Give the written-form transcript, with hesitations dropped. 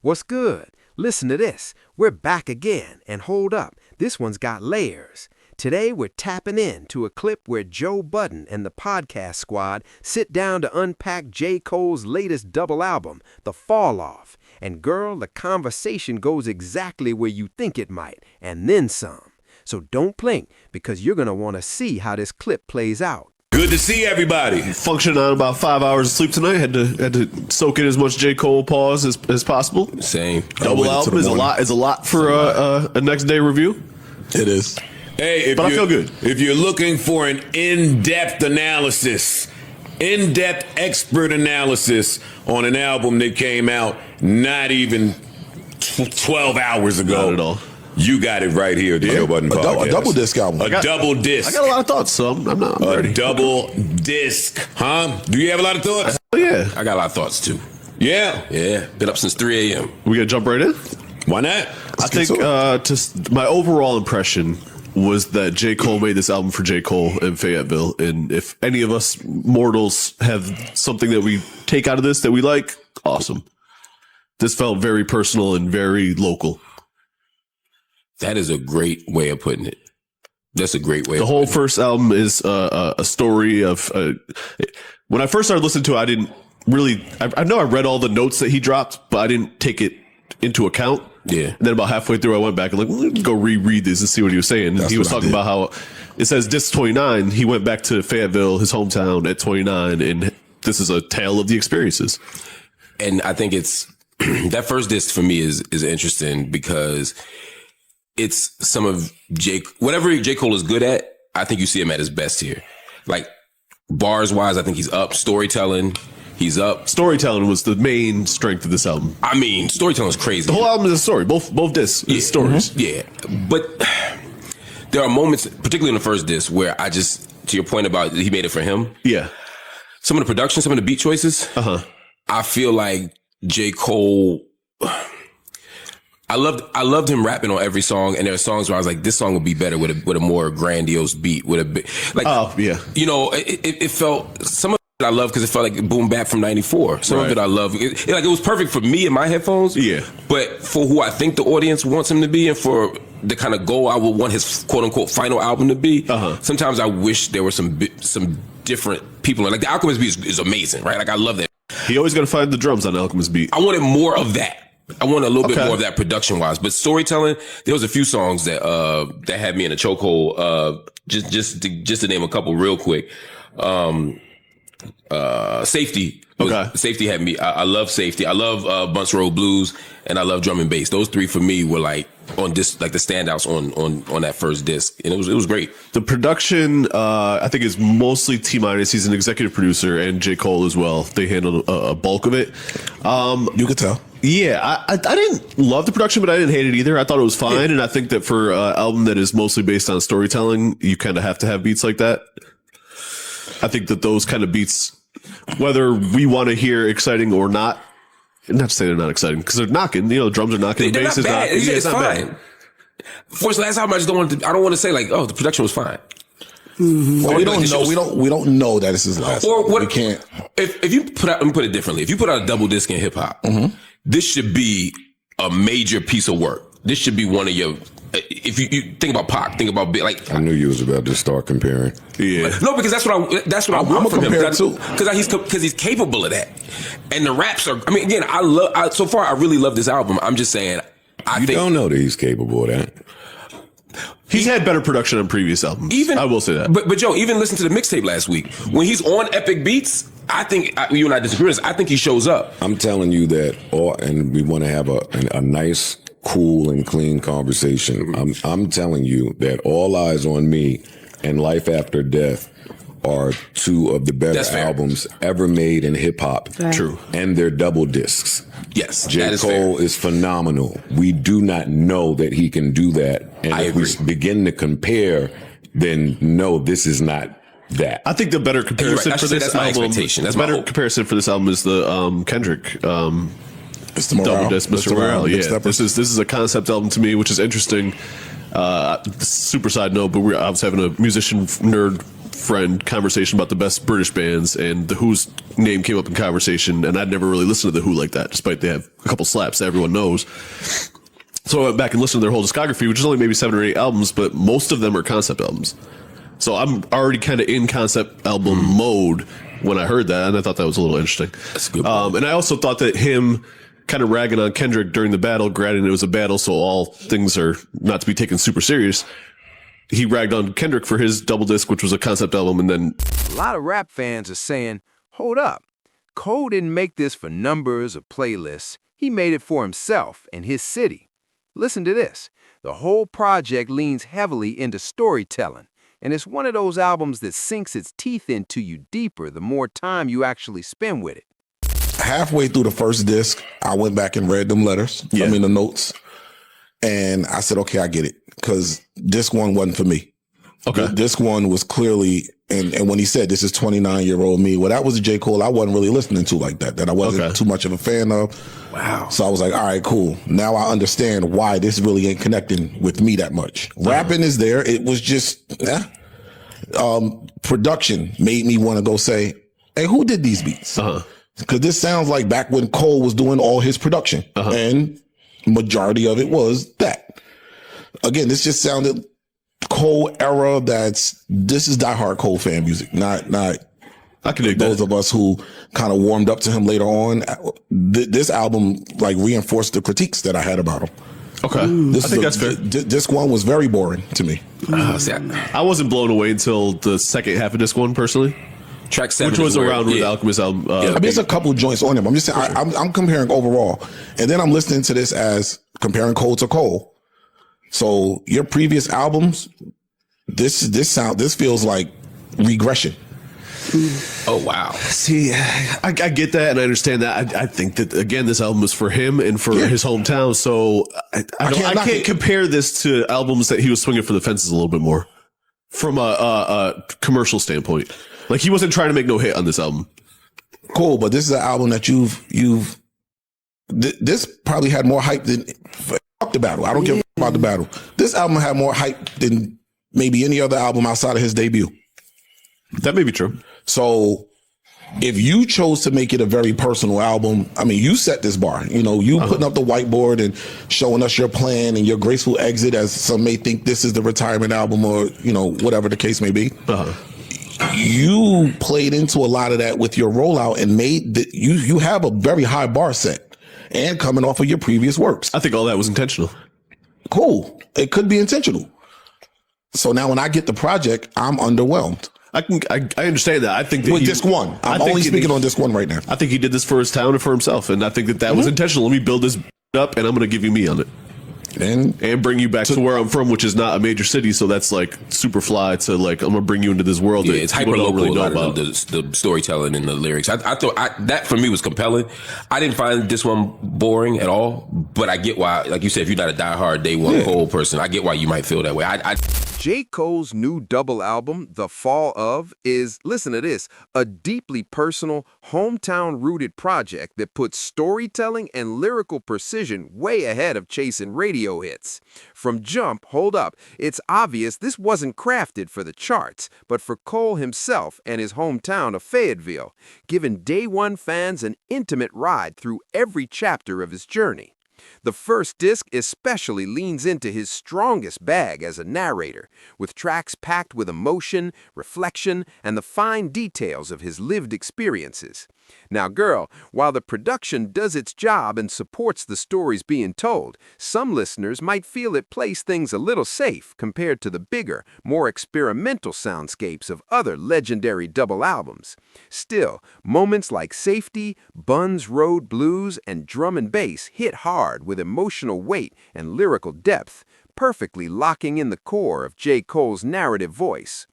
What's good? Listen to this. We're back again, and hold up, this one's got layers. Today we're tapping in to a clip where Joe Budden and the podcast squad sit down to unpack J. Cole's latest double album, The Fall Off. And girl, the conversation goes exactly where you think it might, and then some. So don't blink, because you're going to want to see how this clip plays out. Good to see everybody. Functioned on about 5 hours of sleep tonight. Had to soak in as much J. Cole pause as possible. Same. Double album is a lot for a next day review. It is. Hey, but I feel good. If you're looking for an in-depth analysis, in-depth expert analysis on an album that came out not even 12 hours ago. Not at all. You got it right here, the Joe Budden Podcast. A double disc album. Double disc. I got a lot of thoughts, so I'm ready. A double disc, huh? Do you have a lot of thoughts? Yeah. I got a lot of thoughts too. Yeah. Yeah. Been up since 3 a.m. We gonna jump right in? Why not? I think my overall impression was that J. Cole made this album for J. Cole and Fayetteville. And if any of us mortals have something that we take out of this that we like, awesome. This felt very personal and very local. That is a great way of putting it. That's a great way. The whole first album is a story of when I first started listening to it, I didn't really, I know I read all the notes that he dropped, but I didn't take it into account. Yeah. And then about halfway through, I went back and like, well, let me go reread this and see what he was saying. And he was talking about how it says disc 29. He went back to Fayetteville, his hometown, at 29. And this is a tale of the experiences. And I think it's that first disc for me is interesting because it's some of whatever J. Cole is good at, I think you see him at his best here. Like bars wise, I think he's up. Storytelling, he's up. Storytelling was the main strength of this album. I mean, storytelling is crazy. The whole album is a story. Both discs is stories. Mm-hmm. Yeah. But there are moments, particularly in the first disc, where I just, to your point about he made it for him. Yeah. Some of the production, some of the beat choices. I feel like J. Cole, I loved him rapping on every song, and there are songs where I was like, this song would be better with a more grandiose beat, with a bit like, oh yeah, you know, it felt, some of it I love because it felt like boom bap from '94. Some of it I love, it was perfect for me in my headphones. Yeah, but for who I think the audience wants him to be, and for the kind of goal I would want his quote unquote final album to be, sometimes I wish there were some different people. Like the Alchemist beat is amazing, right? Like I love that. He always got to find the drums on the Alchemist beat. I wanted more of that. I want a little bit more of that production wise, but storytelling, there was a few songs that had me in a chokehold. Just to name a couple real quick. Safety. Safety had me. I love Safety. I love Bunch Road Blues, and I love Drum and Bass. Those three for me were like on this, like the standouts on that first disc, and it was great. The production, I think, is mostly T-Minus. He's an executive producer, and J. Cole as well. They handled a bulk of it. You could tell. Yeah, I didn't love the production, but I didn't hate it either. I thought it was fine, and I think that for an album that is mostly based on storytelling, you kind of have to have beats like that. I think that those kind of beats, whether we want to hear exciting or not to say they're not exciting, because they're knocking, drums are knocking, They're bass not is bad. knocking. It's fine. Bad. For his last album, I don't want to say like, oh, the production was fine. Well, we don't know. We don't know that it's his last. Or what? We can't. If you let me put it differently. If you put out a double disc in hip hop, this should be a major piece of work. This should be one of your. If you think about Pac, think about like. I knew you was about to start comparing. Yeah. No, because that's what I want from him. Because he's capable of that, and the raps are. I mean, again, so far I really love this album. I'm just saying. I think don't know that he's capable of that. He's had better production on previous albums. I will say that. But Joe, even listen to the mixtape last week when he's on Epic Beats. I think you and I disagree on this. I think he shows up. I'm telling you that, and we want to have a nice, cool, and clean conversation. I'm telling you that All Eyes on Me and Life After Death are two of the better albums ever made in hip hop. True. And they're double discs. Yes. J. Cole is phenomenal. We do not know that he can do that. And if we begin to compare, then no, this is not that. I think the better comparison for this album, comparison for this album is the Kendrick Mr. Morale. double disc, Mr. Morale. Yeah, this is a concept album to me, which is interesting. Super side note, but I was having a musician nerd friend conversation about the best British bands, and the Who's name came up in conversation, and I'd never really listened to the Who like that, despite they have a couple slaps that everyone knows. So I went back and listened to their whole discography, which is only maybe 7 or 8 albums, but most of them are concept albums. So I'm already kind of in concept album mode when I heard that, and I thought that was a little interesting. That's a good and I also thought that him kind of ragging on Kendrick during the battle, granted it was a battle, so all things are not to be taken super serious. He ragged on Kendrick for his double disc, which was a concept album, and then A lot of rap fans are saying, hold up, Cole didn't make this for numbers or playlists. He made it for himself and his city. Listen to this. The whole project leans heavily into storytelling, and it's one of those albums that sinks its teeth into you deeper the more time you actually spend with it. Halfway through the first disc, I went back and read them letters. Yeah. The notes. And I said, okay, I get it. Because disc 1 wasn't for me. okay, Disc 1 was clearly, and when he said, this is 29-year-old me, well, that was a J. Cole I wasn't really listening to like that I wasn't too much of a fan of. Wow. So I was like, all right, cool. Now I understand why this really ain't connecting with me that much. Rapping is there. It was just, production made me want to go say, hey, who did these beats? Because this sounds like back when Cole was doing all his production. And majority of it was that. Again, this just sounded Cole era. This is diehard Cole fan music, not I can dig those that. of us who kind of warmed up to him later on. This album like reinforced the critiques that I had about him. Okay, I think that's fair. Disc 1 was very boring to me. I wasn't blown away until the second half of disc 1, personally. Track 7, Which was is where- around with yeah. the Alchemist album. I mean, there's a couple joints on him. I'm just saying, I'm comparing overall. And then I'm listening to this as comparing Cole to Cole. So your previous albums, this feels like regression. Oh wow. See, I get that and I understand that. I think that again, this album is for him and for his hometown. So I can't compare this to albums that he was swinging for the fences a little bit more from a commercial standpoint. Like he wasn't trying to make no hit on this album. Cool, but this is an album that this probably had more hype than fuck the battle. I don't care about the battle. This album had more hype than maybe any other album outside of his debut. That may be true. So if you chose to make it a very personal album, I mean, you set this bar. You know, you putting up the whiteboard and showing us your plan and your graceful exit, as some may think this is the retirement album or, you know, whatever the case may be. You played into a lot of that with your rollout and made you have a very high bar set and coming off of your previous works. I think all that was intentional. Cool. It could be intentional. So now when I get the project, I'm underwhelmed. I understand that. I think that With disc 1. I'm only speaking on disc 1 right now. I think he did this for his town and for himself. And I think that was intentional. Let me build this up and I'm going to give you me on it. And bring you back to where I'm from, which is not a major city. So that's like super fly to like, I'm going to bring you into this world. Yeah, that it's people hyper don't local. really know About about. the storytelling and the lyrics. I thought that for me was compelling. I didn't find this one boring at all, but I get why. Like you said, if you're not a diehard Day One Cole person, I get why you might feel that way. J. Cole's new double album, The Fall Of, is, listen to this, a deeply personal, hometown-rooted project that puts storytelling and lyrical precision way ahead of chasing radio hits. From jump, hold up, it's obvious this wasn't crafted for the charts, but for Cole himself and his hometown of Fayetteville, giving Day One fans an intimate ride through every chapter of his journey. The first disc especially leans into his strongest bag as a narrator, with tracks packed with emotion, reflection, and the fine details of his lived experiences. Now, girl, while the production does its job and supports the stories being told, some listeners might feel it plays things a little safe compared to the bigger, more experimental soundscapes of other legendary double albums. Still, moments like Safety, Bunn's Road Blues, and Drum and Bass hit hard with emotional weight and lyrical depth, perfectly locking in the core of J. Cole's narrative voice.